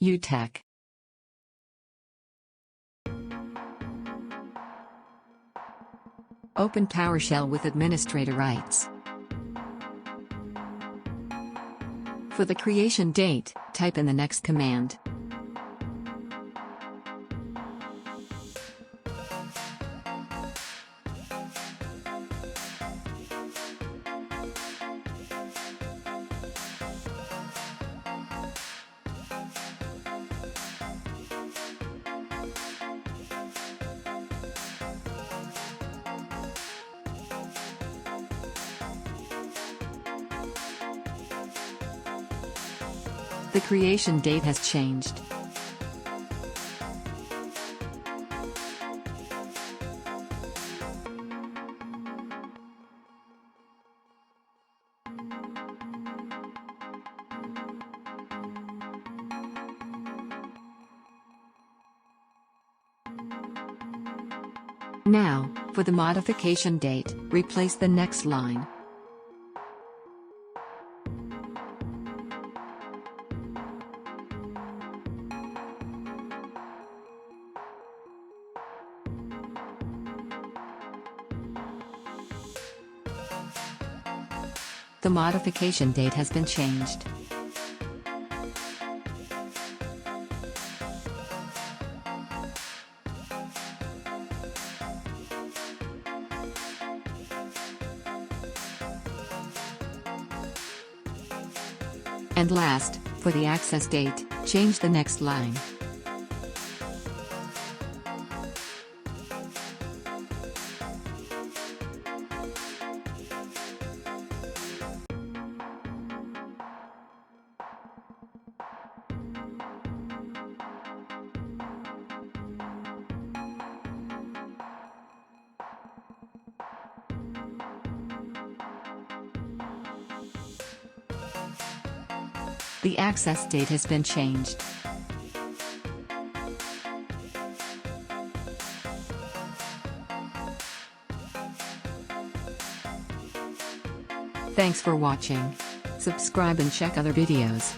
uTech. Open PowerShell with administrator rights. For the creation date, type in the next command. The creation date has changed. Now, for the modification date, replace the next line. The modification date has been changed. And last, for the access date, change the next line. The access date has been changed. Thanks for watching. Subscribe and check other videos.